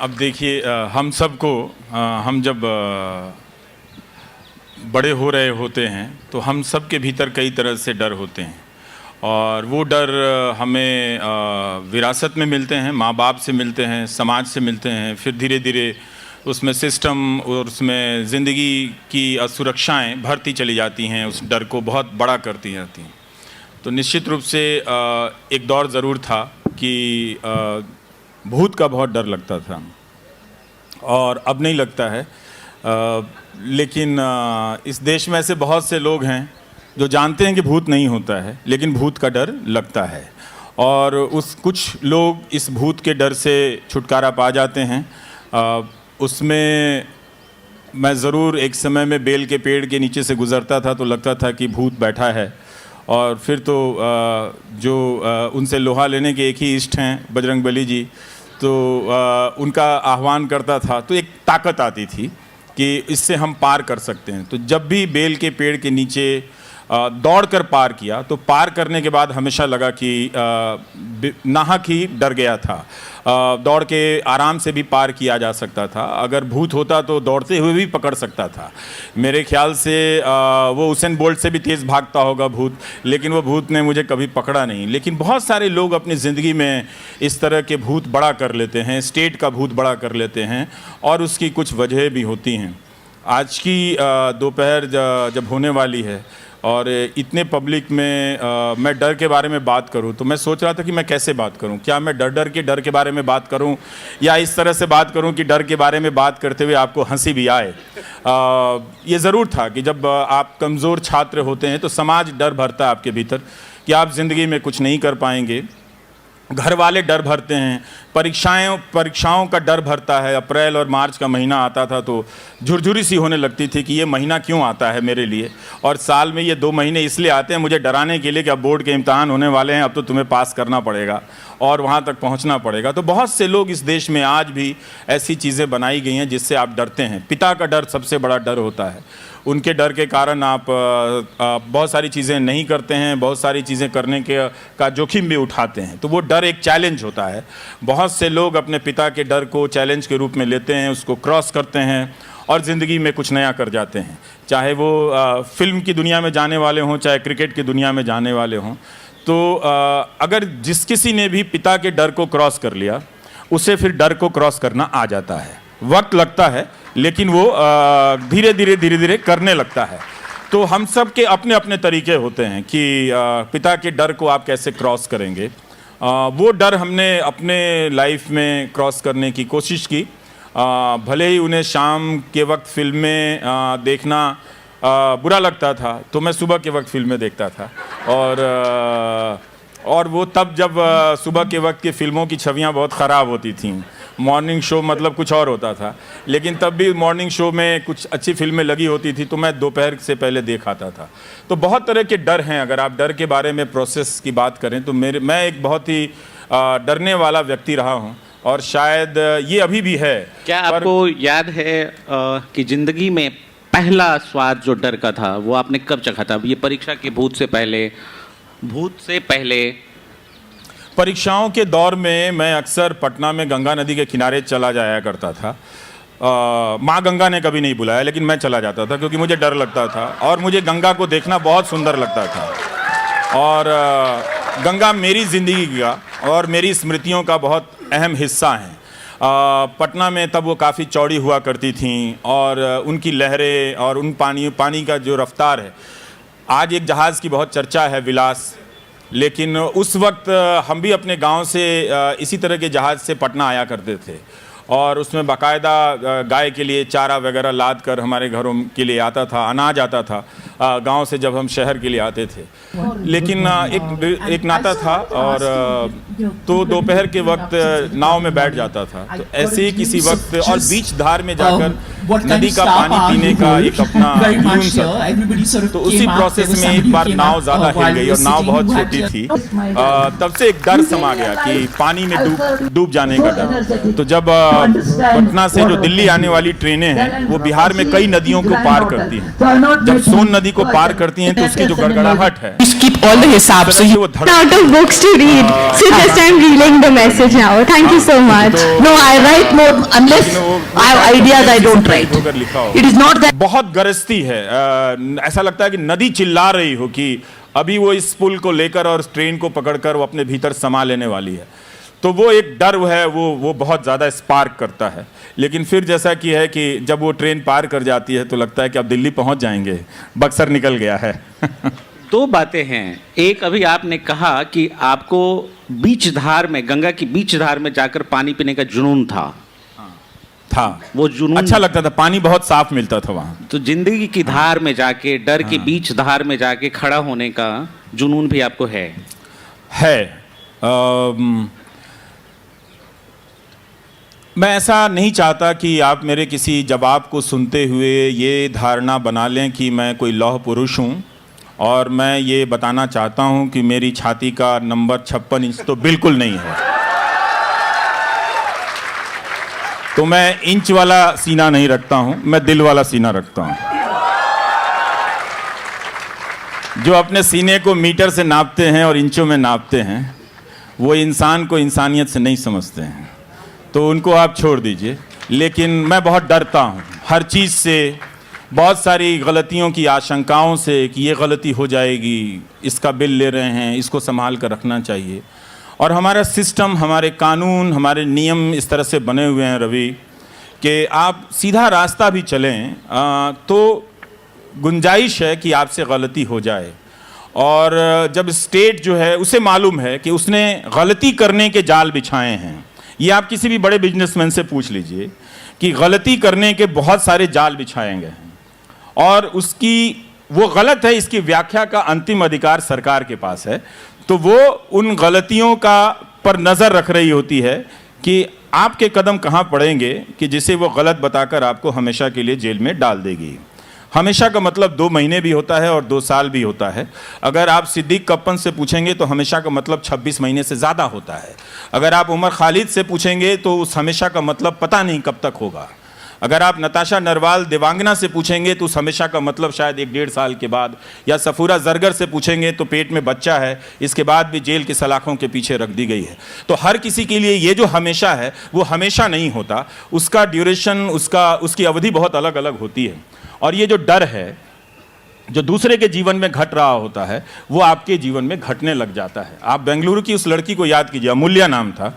अब देखिए हम सबको हम जब बड़े हो रहे होते हैं तो हम सब के भीतर कई तरह से डर होते हैं और वो डर हमें विरासत में मिलते हैं, माँ बाप से मिलते हैं, समाज से मिलते हैं, फिर धीरे धीरे उसमें सिस्टम और उसमें ज़िंदगी की असुरक्षाएं भरती चली जाती हैं, उस डर को बहुत बड़ा करती जाती हैं। तो निश्चित रूप से एक दौर ज़रूर था कि भूत का बहुत डर लगता था और अब नहीं लगता है। लेकिन इस देश में ऐसे बहुत से लोग हैं जो जानते हैं कि भूत नहीं होता है, लेकिन भूत का डर लगता है और कुछ लोग इस भूत के डर से छुटकारा पा जाते हैं। उसमें मैं ज़रूर एक समय में बेल के पेड़ के नीचे से गुज़रता था तो लगता था कि भूत बैठा है, और फिर तो उनसे लोहा लेने के एक ही इष्ट हैं बजरंगबली जी, तो उनका आह्वान करता था तो एक ताकत आती थी कि इससे हम पार कर सकते हैं। तो जब भी बेल के पेड़ के नीचे दौड़कर पार किया तो पार करने के बाद हमेशा लगा कि नाहक ही डर गया था। दौड़ के आराम से भी पार किया जा सकता था, अगर भूत होता तो दौड़ते हुए भी पकड़ सकता था। मेरे ख्याल से वो उसेन बोल्ट से भी तेज़ भागता होगा भूत, लेकिन वो भूत ने मुझे कभी पकड़ा नहीं। लेकिन बहुत सारे लोग अपनी ज़िंदगी में इस तरह के भूत बड़ा कर लेते हैं, स्टेट का भूत बड़ा कर लेते हैं, और उसकी कुछ वजह भी होती हैं। आज की दोपहर जब होने वाली है और इतने पब्लिक में मैं डर के बारे में बात करूं तो मैं सोच रहा था कि मैं कैसे बात करूं। क्या मैं डर के बारे में बात करूं या इस तरह से बात करूं कि डर के बारे में बात करते हुए आपको हंसी भी आए। ये ज़रूर था कि जब आप कमज़ोर छात्र होते हैं तो समाज डर भरता है आपके भीतर कि आप ज़िंदगी में कुछ नहीं कर पाएंगे, घर वाले डर भरते हैं, परीक्षाओं का डर भरता है। अप्रैल और मार्च का महीना आता था तो झुरझुरी सी होने लगती थी कि ये महीना क्यों आता है मेरे लिए, और साल में ये 2 महीने इसलिए आते हैं मुझे डराने के लिए कि अब बोर्ड के इम्तहान होने वाले हैं, अब तो तुम्हें पास करना पड़ेगा और वहाँ तक पहुँचना पड़ेगा। तो बहुत से लोग इस देश में आज भी ऐसी चीज़ें बनाई गई हैं जिससे आप डरते हैं। पिता का डर सबसे बड़ा डर होता है, उनके डर के कारण आप बहुत सारी चीज़ें नहीं करते हैं, बहुत सारी चीज़ें करने का जोखिम भी उठाते हैं। तो वो डर एक चैलेंज होता है। बहुत से लोग अपने पिता के डर को चैलेंज के रूप में लेते हैं, उसको क्रॉस करते हैं और ज़िंदगी में कुछ नया कर जाते हैं, चाहे वो फिल्म की दुनिया में जाने वाले हों, चाहे क्रिकेट की दुनिया में जाने वाले हों। तो अगर जिस किसी ने भी पिता के डर को क्रॉस कर लिया, उसे फिर डर को क्रॉस करना आ जाता है। वक्त लगता है लेकिन वो धीरे धीरे करने लगता है। तो हम सब के अपने अपने तरीके होते हैं कि पिता के डर को आप कैसे क्रॉस करेंगे। वो डर हमने अपने लाइफ में क्रॉस करने की कोशिश की। भले ही उन्हें शाम के वक्त फिल्में देखना बुरा लगता था तो मैं सुबह के वक्त फिल्में देखता था, और वो तब जब सुबह के वक्त की फ़िल्मों की छवियां बहुत ख़राब होती थीं। मॉर्निंग शो मतलब कुछ और होता था, लेकिन तब भी मॉर्निंग शो में कुछ अच्छी फिल्में लगी होती थी तो मैं दोपहर से पहले देख आता था। तो बहुत तरह के डर हैं। अगर आप डर के बारे में प्रोसेस की बात करें तो मैं एक बहुत ही डरने वाला व्यक्ति रहा हूं, और शायद ये अभी भी है। क्या आपको याद है कि ज़िंदगी में पहला स्वाद जो डर का था वो आपने कब चखा था? ये परीक्षा के भूत से पहले? परीक्षाओं के दौर में मैं अक्सर पटना में गंगा नदी के किनारे चला जाया करता था। माँ गंगा ने कभी नहीं बुलाया, लेकिन मैं चला जाता था क्योंकि मुझे डर लगता था और मुझे गंगा को देखना बहुत सुंदर लगता था। और गंगा मेरी ज़िंदगी का और मेरी स्मृतियों का बहुत अहम हिस्सा है। पटना में तब वो काफ़ी चौड़ी हुआ करती थीं और उनकी लहरें और उन पानी का जो रफ्तार है। आज एक जहाज़ की बहुत चर्चा है, विलास, लेकिन उस वक्त हम भी अपने गांव से इसी तरह के जहाज़ से पटना आया करते थे और उसमें बाकायदा गाय के लिए चारा वगैरह लाद कर हमारे घरों के लिए आता था, अनाज आता था गांव से जब हम शहर के लिए आते थे। लेकिन एक नाता था, और तो दोपहर के वक्त नाव में बैठ जाता था। तो ऐसे ही किसी वक्त और बीच धार में जाकर नदी का पानी पीने का एक अपना जुनून था। तो उसी प्रोसेस में एक बार नाव ज़्यादा हिल गई और नाव बहुत छोटी थी। तब से एक डर समा गया कि पानी में डूब जाने का डर। तो जब पटना से जो दिल्ली आने वाली ट्रेनें हैं वो बिहार में कई नदियों को पार करती हैं। जब सोन नदी नदी को पार करती हैं तो उसकी जो गड़गड़ाहट है, Just keep all the hisab. So you वो धड़ Out of books to read. So just I'm relaying the message now. Thank you so much. no, I write more unless I have ideas. I don't write. होकर लिखा हो। It is not that. बहुत गरजती है, ऐसा लगता है कि नदी चिल्ला रही हो कि अभी वो इस पुल को लेकर और ट्रेन को पकड़कर वो अपने भीतर समा लेने वाली है। तो वो एक डर है, वो बहुत ज़्यादा स्पार्क करता है। लेकिन फिर जैसा कि है कि जब वो ट्रेन पार कर जाती है तो लगता है कि अब दिल्ली पहुंच जाएंगे, बक्सर निकल गया है। दो बातें हैं। एक, अभी आपने कहा कि आपको बीच धार में, गंगा की बीच धार में जाकर पानी पीने का जुनून था। वो जुनून अच्छा लगता था, पानी बहुत साफ मिलता था वहाँ। तो जिंदगी की धार में जाके, डर की बीच धार में जाके खड़ा होने का जुनून भी आपको है? मैं ऐसा नहीं चाहता कि आप मेरे किसी जवाब को सुनते हुए ये धारणा बना लें कि मैं कोई लौह पुरुष हूँ, और मैं ये बताना चाहता हूँ कि मेरी छाती का नंबर 56 इंच तो बिल्कुल नहीं है। तो मैं इंच वाला सीना नहीं रखता हूँ, मैं दिल वाला सीना रखता हूँ। जो अपने सीने को मीटर से नापते हैं और इंचों में नापते हैं, वो इंसान को इंसानियत से नहीं समझते हैं, तो उनको आप छोड़ दीजिए। लेकिन मैं बहुत डरता हूँ हर चीज़ से, बहुत सारी गलतियों की आशंकाओं से कि ये गलती हो जाएगी, इसका बिल ले रहे हैं, इसको संभाल कर रखना चाहिए। और हमारा सिस्टम, हमारे कानून, हमारे नियम इस तरह से बने हुए हैं रवि, कि आप सीधा रास्ता भी चलें तो गुंजाइश है कि आपसे गलती हो जाए। और जब स्टेट जो है उसे मालूम है कि उसने गलती करने के जाल बिछाए हैं, ये आप किसी भी बड़े बिजनेसमैन से पूछ लीजिए कि गलती करने के बहुत सारे जाल बिछाए गए हैं, और उसकी वो गलत है, इसकी व्याख्या का अंतिम अधिकार सरकार के पास है। तो वो उन गलतियों का पर नज़र रख रही होती है कि आपके कदम कहाँ पड़ेंगे कि जिसे वो गलत बताकर आपको हमेशा के लिए जेल में डाल देगी। हमेशा का मतलब 2 महीने भी होता है और 2 साल भी होता है। अगर आप सिद्दीक कप्पन से पूछेंगे तो हमेशा का मतलब 26 महीने से ज़्यादा होता है। अगर आप उमर खालिद से पूछेंगे तो उस हमेशा का मतलब पता नहीं कब तक होगा। अगर आप नताशा नरवाल देवांगना से पूछेंगे तो उस हमेशा का मतलब शायद 1-1.5 साल के बाद, या सफूरा जरगर से पूछेंगे तो पेट में बच्चा है, इसके बाद भी जेल की सलाखों के पीछे रख दी गई है। तो हर किसी के लिए ये जो हमेशा है वो हमेशा नहीं होता, उसका ड्यूरेशन, उसकी अवधि बहुत अलग अलग होती है। और ये जो डर है जो दूसरे के जीवन में घट रहा होता है वो आपके जीवन में घटने लग जाता है। आप बेंगलुरु की उस लड़की को याद कीजिए, अमूल्या नाम था,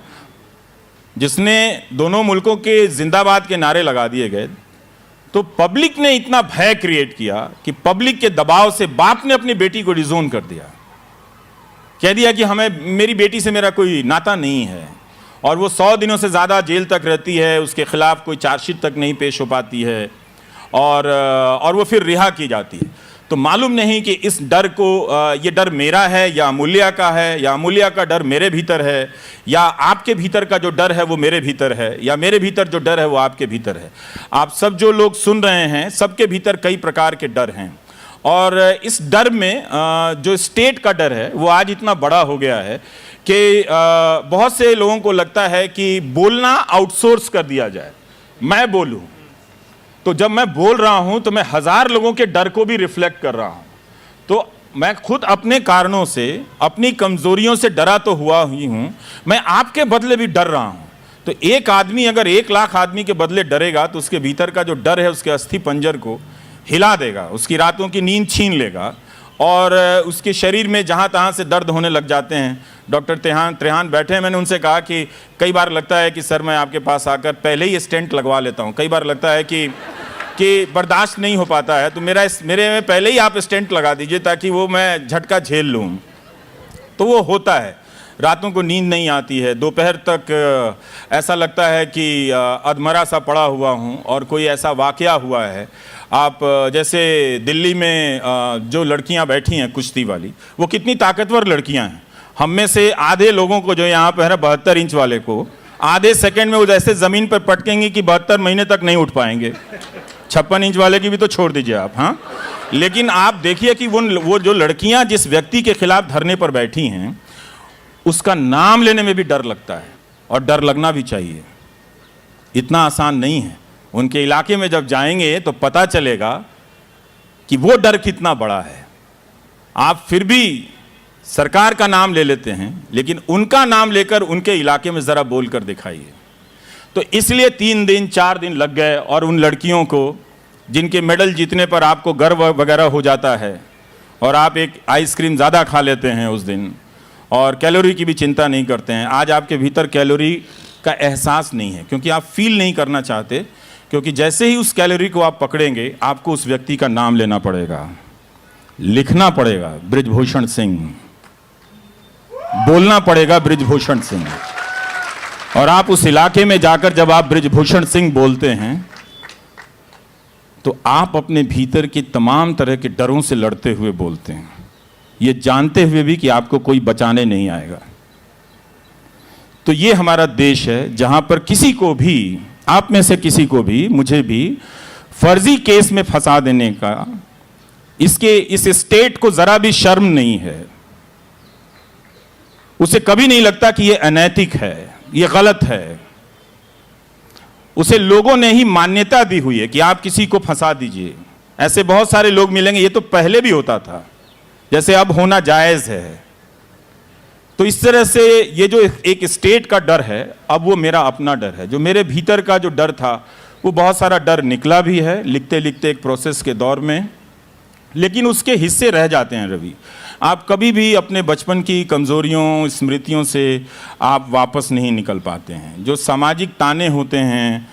जिसने दोनों मुल्कों के जिंदाबाद के नारे लगा दिए गए, तो पब्लिक ने इतना भय क्रिएट किया कि पब्लिक के दबाव से बाप ने अपनी बेटी को डिजोन कर दिया, कह दिया कि मेरी बेटी से मेरा कोई नाता नहीं है, और वो 100 दिनों से ज़्यादा जेल तक रहती है, उसके खिलाफ कोई चार्जशीट तक नहीं पेश हो पाती है, और वो फिर रिहा की जाती है। तो मालूम नहीं कि इस डर को, ये डर मेरा है या अमूल्या का है, या अमूल्या का डर मेरे भीतर है, या आपके भीतर का जो डर है वो मेरे भीतर है, या मेरे भीतर जो डर है वो आपके भीतर है। आप सब जो लोग सुन रहे हैं, सबके भीतर कई प्रकार के डर हैं। और इस डर में जो स्टेट का डर है वो आज इतना बड़ा हो गया है कि बहुत से लोगों को लगता है कि बोलना आउटसोर्स कर दिया जाए। मैं बोलूँ तो जब मैं बोल रहा हूं तो मैं 1000 लोगों के डर को भी रिफ्लेक्ट कर रहा हूं। तो मैं खुद अपने कारणों से, अपनी कमजोरियों से डरा तो हुआ ही हूं, मैं आपके बदले भी डर रहा हूं। तो एक आदमी अगर 1 लाख आदमी के बदले डरेगा तो उसके भीतर का जो डर है उसके अस्थि पंजर को हिला देगा, उसकी रातों की नींद छीन लेगा, और उसके शरीर में जहाँ तहाँ से दर्द होने लग जाते हैं। डॉक्टर त्रेहान बैठे हैं, मैंने उनसे कहा कि कई बार लगता है कि सर मैं आपके पास आकर पहले ही स्टेंट लगवा लेता हूँ, कई बार लगता है कि बर्दाश्त नहीं हो पाता है, तो मेरे में पहले ही आप स्टेंट लगा दीजिए ताकि वो मैं झटका झेल लूँ। तो वो होता है, रातों को नींद नहीं आती है, दोपहर तक ऐसा लगता है कि अधमरा सा पड़ा हुआ हूँ और कोई ऐसा वाक़या हुआ है। आप जैसे दिल्ली में जो लड़कियाँ बैठी हैं कुश्ती वाली, वो कितनी ताकतवर लड़कियाँ हैं। हम में से आधे लोगों को, जो यहाँ पर है 72 इंच वाले को, आधे सेकंड में वो जैसे ज़मीन पर पटकेंगे कि 72 महीने तक नहीं उठ पाएंगे। 56 इंच वाले की भी तो छोड़ दीजिए आप। हाँ, लेकिन आप देखिए कि वो जो लड़कियां जिस व्यक्ति के खिलाफ धरने पर बैठी हैं, उसका नाम लेने में भी डर लगता है, और डर लगना भी चाहिए। इतना आसान नहीं है। उनके इलाके में जब जाएंगे तो पता चलेगा कि वो डर कितना बड़ा है। आप फिर भी सरकार का नाम ले लेते हैं, लेकिन उनका नाम लेकर उनके इलाके में ज़रा बोल कर दिखाइए। तो इसलिए 3 दिन 4 दिन लग गए, और उन लड़कियों को जिनके मेडल जीतने पर आपको गर्व वगैरह हो जाता है, और आप एक आइसक्रीम ज़्यादा खा लेते हैं उस दिन, और कैलोरी की भी चिंता नहीं करते हैं। आज आपके भीतर कैलोरी का एहसास नहीं है, क्योंकि आप फील नहीं करना चाहते, क्योंकि जैसे ही उस कैलोरी को आप पकड़ेंगे, आपको उस व्यक्ति का नाम लेना पड़ेगा, लिखना पड़ेगा बृजभूषण सिंह, बोलना पड़ेगा बृजभूषण सिंह। और आप उस इलाके में जाकर जब आप बृजभूषण सिंह बोलते हैं, तो आप अपने भीतर की तमाम तरह के डरों से लड़ते हुए बोलते हैं, ये जानते हुए भी कि आपको कोई बचाने नहीं आएगा। तो ये हमारा देश है जहां पर किसी को भी, आप में से किसी को भी, मुझे भी, फर्जी केस में फंसा देने का इस स्टेट को जरा भी शर्म नहीं है। उसे कभी नहीं लगता कि यह अनैतिक है, यह गलत है। उसे लोगों ने ही मान्यता दी हुई है कि आप किसी को फंसा दीजिए। ऐसे बहुत सारे लोग मिलेंगे, ये तो पहले भी होता था, जैसे अब होना जायज है। तो इस तरह से ये जो एक स्टेट का डर है, अब वो मेरा अपना डर है। जो मेरे भीतर का जो डर था, वो बहुत सारा डर निकला भी है लिखते लिखते एक प्रोसेस के दौर में, लेकिन उसके हिस्से रह जाते हैं। रवि, आप कभी भी अपने बचपन की कमज़ोरियों, स्मृतियों से आप वापस नहीं निकल पाते हैं। जो सामाजिक ताने होते हैं,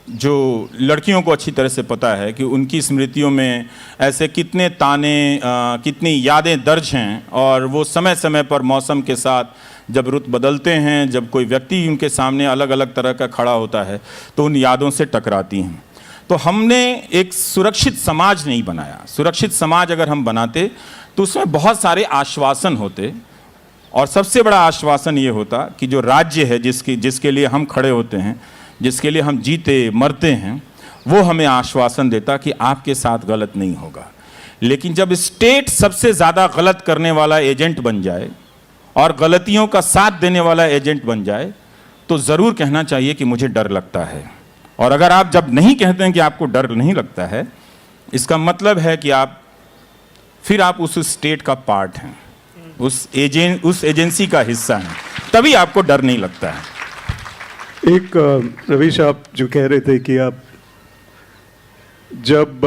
जो लड़कियों को अच्छी तरह से पता है कि उनकी स्मृतियों में ऐसे कितने ताने, कितनी यादें दर्ज हैं, और वो समय समय पर मौसम के साथ जब रुत बदलते हैं, जब कोई व्यक्ति उनके सामने अलग अलग तरह का खड़ा होता है, तो उन यादों से टकराती हैं। तो हमने एक सुरक्षित समाज नहीं बनाया। सुरक्षित समाज अगर हम बनाते तो उसमें बहुत सारे आश्वासन होते, और सबसे बड़ा आश्वासन ये होता कि जो राज्य है जिसके लिए हम खड़े होते हैं, जिसके लिए हम जीते मरते हैं, वो हमें आश्वासन देता कि आपके साथ गलत नहीं होगा। लेकिन जब स्टेट सबसे ज़्यादा गलत करने वाला एजेंट बन जाए और गलतियों का साथ देने वाला एजेंट बन जाए, तो ज़रूर कहना चाहिए कि मुझे डर लगता है। और अगर आप जब नहीं कहते हैं कि आपको डर नहीं लगता है, इसका मतलब है कि फिर आप उस स्टेट का पार्ट हैं, उस एजेंसी का हिस्सा हैं, तभी आपको डर नहीं लगता है। एक रवीश, आप जो कह रहे थे कि आप जब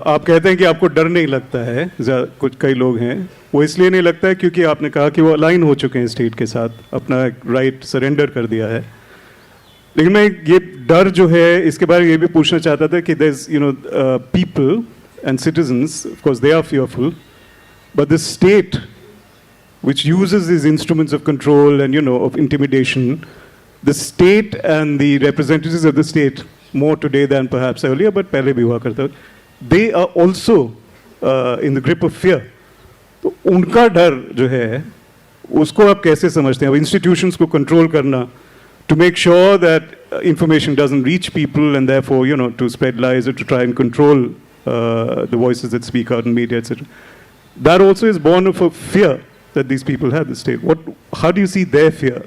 आप कहते हैं कि आपको डर नहीं लगता है, कुछ कई लोग हैं वो इसलिए नहीं लगता है क्योंकि आपने कहा कि वो अलाइन हो चुके हैं स्टेट के साथ, अपना राइट सरेंडर कर दिया है। लेकिन मैं ये डर जो है, इसके बारे में ये भी पूछना चाहता था कि there's people and citizens, of course they are fearful, but the state which uses these instruments of control and of intimidation, the state and the representatives of the state, more today than perhaps earlier, but पहले भी हुआ करता, they are also in the grip of fear. तो उनका डर जो है, उसको आप कैसे समझते हैं? अब institutions को control करना, to make sure that information doesn't reach people, and therefore, to spread lies or to try and control the voices that speak out in media, etc. That also is born of a fear that these people have, the state. How do you see their fear?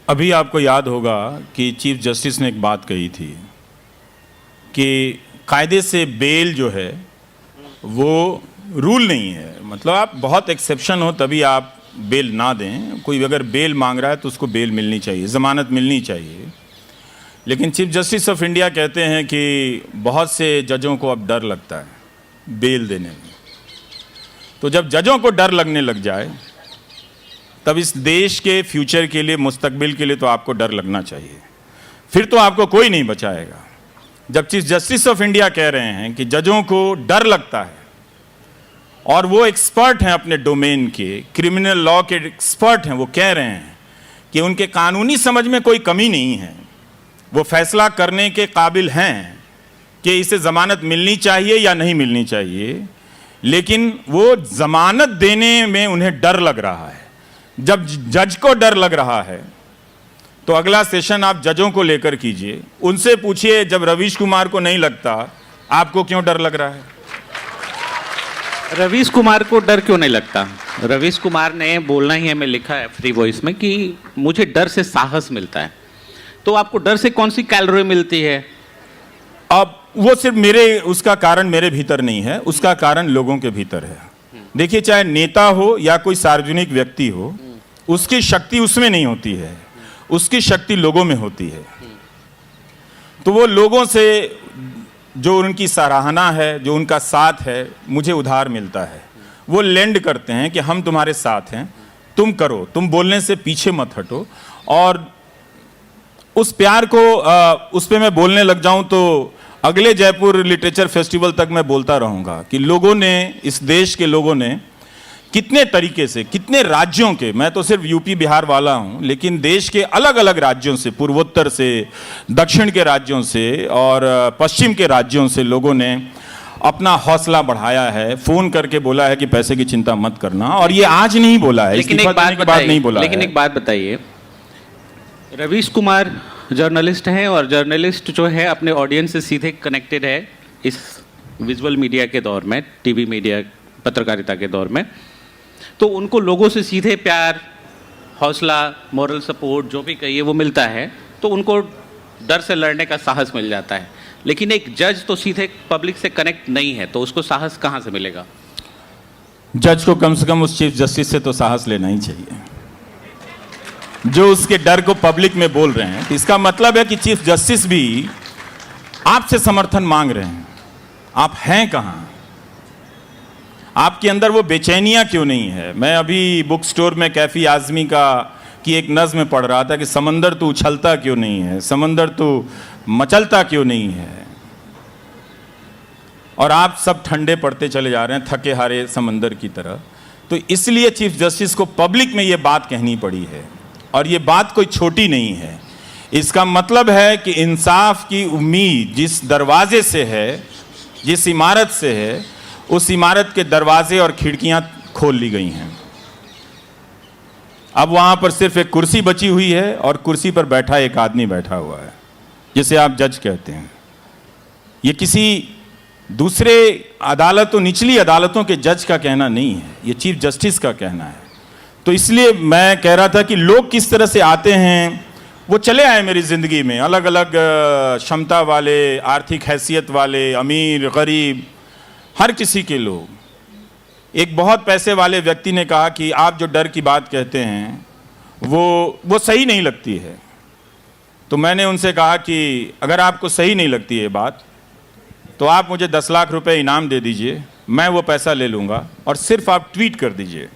अभी आपको याद होगा कि chief justice ने एक बात कही थी कि कायदे से बेल जो है वो रूल नहीं है। मतलब आप बहुत एक्सेप्शन हो तभी आप बेल ना दें। कोई अगर बेल मांग रहा है तो उसको बेल मिलनी चाहिए, ज़मानत मिलनी चाहिए। लेकिन चीफ जस्टिस ऑफ इंडिया कहते हैं कि बहुत से जजों को अब डर लगता है बेल देने में। तो जब जजों को डर लगने लग जाए, तब इस देश के फ्यूचर के लिए, मुस्तकबिल के लिए तो आपको डर लगना चाहिए। फिर तो आपको कोई नहीं बचाएगा। जब चीफ जस्टिस ऑफ इंडिया कह रहे हैं कि जजों को डर लगता है, और वो एक्सपर्ट हैं अपने डोमेन के, क्रिमिनल लॉ के एक्सपर्ट हैं, वो कह रहे हैं कि उनके कानूनी समझ में कोई कमी नहीं है, वो फैसला करने के काबिल हैं कि इसे ज़मानत मिलनी चाहिए या नहीं मिलनी चाहिए, लेकिन वो ज़मानत देने में उन्हें डर लग रहा है। जब जज को डर लग रहा है तो अगला सेशन आप जजों को लेकर कीजिए, उनसे पूछिए जब रवीश कुमार को नहीं लगता आपको क्यों डर लग रहा है। रवीश कुमार को डर क्यों नहीं लगता? रवीश कुमार ने बोलना ही हमें लिखा है फ्री वॉइस में कि मुझे डर से साहस मिलता है। तो आपको डर से कौन सी कैलोरी मिलती है? अब वो सिर्फ मेरे उसका कारण मेरे भीतर नहीं है, उसका कारण लोगों के भीतर है। देखिए, चाहे नेता हो या कोई सार्वजनिक व्यक्ति हो, उसकी शक्ति उसमें नहीं होती है, उसकी शक्ति लोगों में होती है। तो वो लोगों से जो उनकी सराहना है, जो उनका साथ है, मुझे उधार मिलता है। वो लेंड करते हैं कि हम तुम्हारे साथ हैं, तुम करो, तुम बोलने से पीछे मत हटो। और उस प्यार को उस पे मैं बोलने लग जाऊं तो अगले जयपुर लिटरेचर फेस्टिवल तक मैं बोलता रहूंगा कि लोगों ने, इस देश के लोगों ने कितने तरीके से, कितने राज्यों के, मैं तो सिर्फ यूपी बिहार वाला हूं, लेकिन देश के अलग अलग राज्यों से, पूर्वोत्तर से, दक्षिण के राज्यों से और पश्चिम के राज्यों से लोगों ने अपना हौसला बढ़ाया है, फोन करके बोला है कि पैसे की चिंता मत करना। और ये आज नहीं बोला है, लेकिन इस्तीफा देने के बाद नहीं बोला है। एक बात बताइए, रवीश कुमार जर्नलिस्ट हैं और जर्नलिस्ट जो है अपने ऑडियंस से सीधे कनेक्टेड है इस विजुअल मीडिया के दौर में, टीवी मीडिया, पत्रकारिता के दौर में। तो उनको लोगों से सीधे प्यार, हौसला, मॉरल सपोर्ट जो भी कहिए वो मिलता है, तो उनको डर से लड़ने का साहस मिल जाता है। लेकिन एक जज तो सीधे पब्लिक से कनेक्ट नहीं है, तो उसको साहस कहाँ से मिलेगा? जज को कम से कम उस चीफ जस्टिस से तो साहस लेना ही चाहिए, जो उसके डर को पब्लिक में बोल रहे हैं। तो इसका मतलब है कि चीफ जस्टिस भी आपसे समर्थन मांग रहे हैं। आप हैं कहाँ? आपके अंदर वो बेचैनियां क्यों नहीं है? मैं अभी बुक स्टोर में कैफी आजमी की एक नज़्म पढ़ रहा था कि समंदर तो उछलता क्यों नहीं है, समंदर तो मचलता क्यों नहीं है, और आप सब ठंडे पड़ते चले जा रहे हैं थके हारे समंदर की तरह। तो इसलिए चीफ जस्टिस को पब्लिक में ये बात कहनी पड़ी है, और ये बात कोई छोटी नहीं है। इसका मतलब है कि इंसाफ की उम्मीद जिस दरवाजे से है, जिस इमारत से है, उस इमारत के दरवाजे और खिड़कियां खोल ली गई हैं। अब वहां पर सिर्फ एक कुर्सी बची हुई है और कुर्सी पर बैठा एक आदमी बैठा हुआ है, जिसे आप जज कहते हैं। ये किसी दूसरे अदालतों, निचली अदालतों के जज का कहना नहीं है, ये चीफ जस्टिस का कहना है। तो इसलिए मैं कह रहा था कि लोग किस तरह से आते हैं, वो चले आए मेरी ज़िंदगी में, अलग अलग क्षमता वाले, आर्थिक हैसियत वाले, अमीर, गरीब, हर किसी के लोग। एक बहुत पैसे वाले व्यक्ति ने कहा कि आप जो डर की बात कहते हैं वो सही नहीं लगती है। तो मैंने उनसे कहा कि अगर आपको सही नहीं लगती है बात, तो आप मुझे 10 लाख रुपए इनाम दे दीजिए, मैं वो पैसा ले लूँगा और सिर्फ आप ट्वीट कर दीजिए।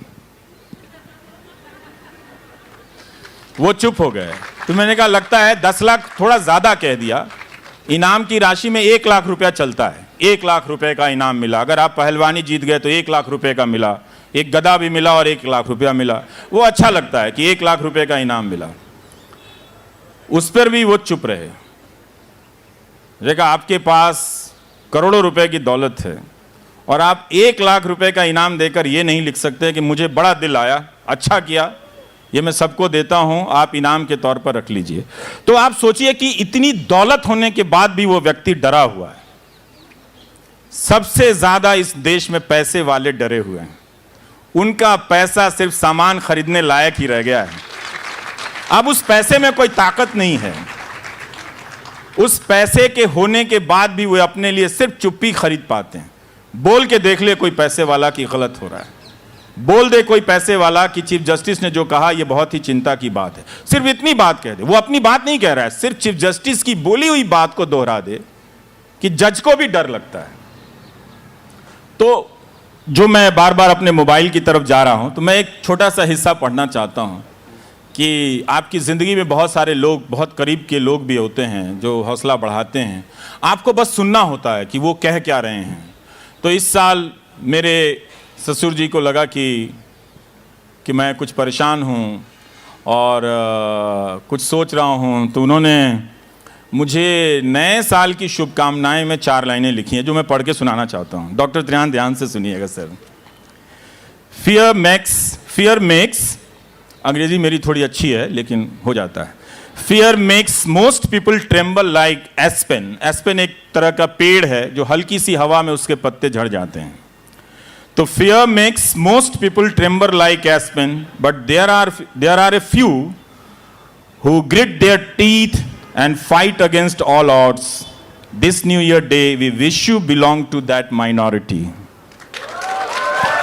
वो चुप हो गए। तो मैंने कहा लगता है 10 लाख थोड़ा ज़्यादा कह दिया, इनाम की राशि में 1 लाख रुपया चलता है, 1 लाख रुपए का इनाम मिला। अगर आप पहलवानी जीत गए तो 1 लाख रुपए का मिला, एक गदा भी मिला और 1 लाख रुपया मिला, वो अच्छा लगता है कि 1 लाख रुपए का इनाम मिला। उस पर भी वो चुप रहे। देखा, आपके पास करोड़ों रुपए की दौलत है और आप 1 लाख रुपए का इनाम देकर ये नहीं लिख सकते कि मुझे बड़ा दिल आया, अच्छा किया, ये मैं सबको देता हूं, आप इनाम के तौर पर रख लीजिए। तो आप सोचिए कि इतनी दौलत होने के बाद भी वो व्यक्ति डरा हुआ है। सबसे ज्यादा इस देश में पैसे वाले डरे हुए हैं। उनका पैसा सिर्फ सामान खरीदने लायक ही रह गया है। अब उस पैसे में कोई ताकत नहीं है। उस पैसे के होने के बाद भी वे अपने लिए सिर्फ चुप्पी खरीद पाते हैं। बोल के देख ले कोई पैसे वाला कि गलत हो रहा है, बोल दे कोई पैसे वाला कि चीफ जस्टिस ने जो कहा यह बहुत ही चिंता की बात है, सिर्फ इतनी बात कह दे। वो अपनी बात नहीं कह रहा है, सिर्फ चीफ जस्टिस की बोली हुई बात को दोहरा दे कि जज को भी डर लगता है। तो जो मैं बार बार अपने मोबाइल की तरफ जा रहा हूं, तो मैं एक छोटा सा हिस्सा पढ़ना चाहता हूं कि आपकी ज़िंदगी में बहुत सारे लोग, बहुत करीब के लोग भी होते हैं जो हौसला बढ़ाते हैं। आपको बस सुनना होता है कि वो कह क्या रहे हैं। तो इस साल मेरे ससुर जी को लगा कि मैं कुछ परेशान हूँ और कुछ सोच रहा हूँ, तो उन्होंने मुझे नए साल की शुभकामनाएं में 4 लाइनें लिखी हैं जो मैं पढ़ के सुनाना चाहता हूँ। डॉक्टर त्रियान ध्यान से सुनिएगा सर। फियर मेक्स, अंग्रेजी मेरी थोड़ी अच्छी है लेकिन हो जाता है। Fear makes most people tremble like aspen. Aspen एक तरह का पेड़ है जो हल्की सी हवा में उसके पत्ते झड़ जाते हैं। तो fear makes most people tremble like aspen, but there are a few who grit their teeth and fight against all odds. This New Year day, we wish you belong to that minority.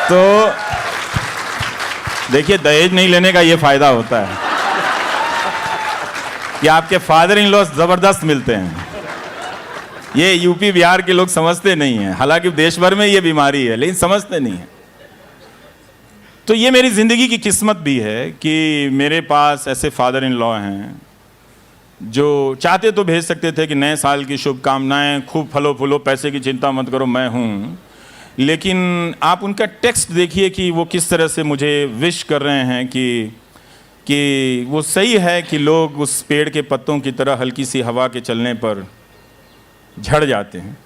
तो देखिए, दहेज नहीं लेने का ये फायदा होता है कि आपके फादर इन लॉ जबरदस्त मिलते हैं। ये यूपी बिहार के लोग समझते नहीं हैं, हालांकि देश भर में ये बीमारी है, लेकिन समझते नहीं हैं। तो ये मेरी जिंदगी की किस्मत भी है कि मेरे पास ऐसे फादर इन लॉ हैं जो चाहते तो भेज सकते थे कि नए साल की शुभकामनाएं, खूब फलो फूलो, पैसे की चिंता मत करो, मैं हूं। लेकिन आप उनका टेक्स्ट देखिए कि वो किस तरह से मुझे विश कर रहे हैं कि वो सही है कि लोग उस पेड़ के पत्तों की तरह हल्की सी हवा के चलने पर झड़ जाते हैं,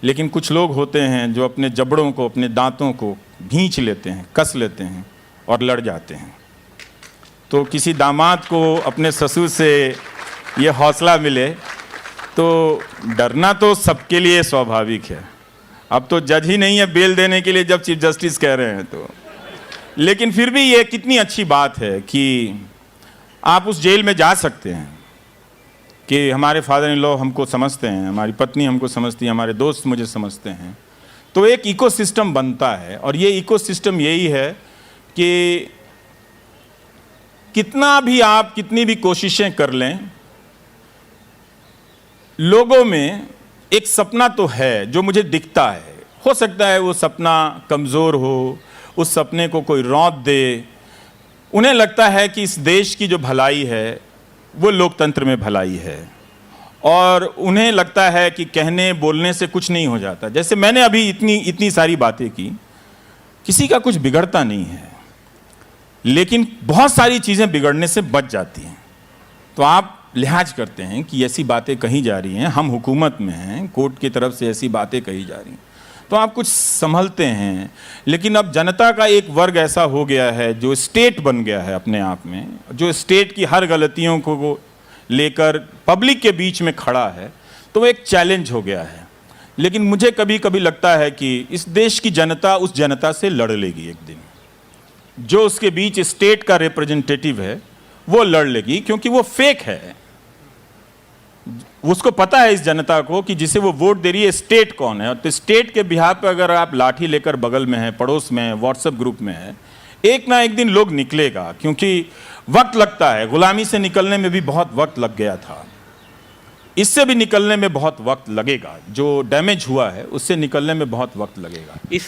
लेकिन कुछ लोग होते हैं जो अपने जबड़ों को, अपने दांतों को भींच लेते हैं, कस लेते हैं और लड़ जाते हैं। तो किसी दामाद को अपने ससुर से ये हौसला मिले तो डरना तो सबके लिए स्वाभाविक है। अब तो जज ही नहीं है बेल देने के लिए जब चीफ जस्टिस कह रहे हैं तो, लेकिन फिर भी ये कितनी अच्छी बात है कि आप उस जेल में जा सकते हैं कि हमारे फादर इन लॉ हमको समझते हैं, हमारी पत्नी हमको समझती है, हमारे दोस्त मुझे समझते हैं। तो एक इकोसिस्टम बनता है, और ये इकोसिस्टम यही है कि कितना भी आप कितनी भी कोशिशें कर लें, लोगों में एक सपना तो है जो मुझे दिखता है। हो सकता है वो सपना कमज़ोर हो, उस सपने को कोई रौंद दे। उन्हें लगता है कि इस देश की जो भलाई है वो लोकतंत्र में भलाई है, और उन्हें लगता है कि कहने बोलने से कुछ नहीं हो जाता। जैसे मैंने अभी इतनी सारी बातें की, किसी का कुछ बिगड़ता नहीं है, लेकिन बहुत सारी चीज़ें बिगड़ने से बच जाती हैं। तो आप लिहाज करते हैं कि ऐसी बातें कही जा रही हैं, हम हुकूमत में हैं, कोर्ट की तरफ से ऐसी बातें कही जा रही हैं, तो आप कुछ संभलते हैं। लेकिन अब जनता का एक वर्ग ऐसा हो गया है जो स्टेट बन गया है अपने आप में, जो स्टेट की हर गलतियों को लेकर पब्लिक के बीच में खड़ा है, तो वो एक चैलेंज हो गया है। लेकिन मुझे कभी कभी लगता है कि इस देश की जनता उस जनता से लड़ लेगी एक दिन। जो उसके बीच स्टेट का रिप्रेजेंटेटिव है वो लड़ लेगी, क्योंकि वो फेक है। उसको पता है इस जनता को कि जिसे वो वोट दे रही है स्टेट कौन है। तो स्टेट के बिहार पर अगर आप लाठी लेकर बगल में है, पड़ोस में है, व्हाट्सएप ग्रुप में है, एक ना एक दिन लोग निकलेगा, क्योंकि वक्त लगता है। गुलामी से निकलने में भी बहुत वक्त लग गया था, इससे भी निकलने में बहुत वक्त लगेगा। जो डैमेज हुआ है उससे निकलने में बहुत वक्त लगेगा। इस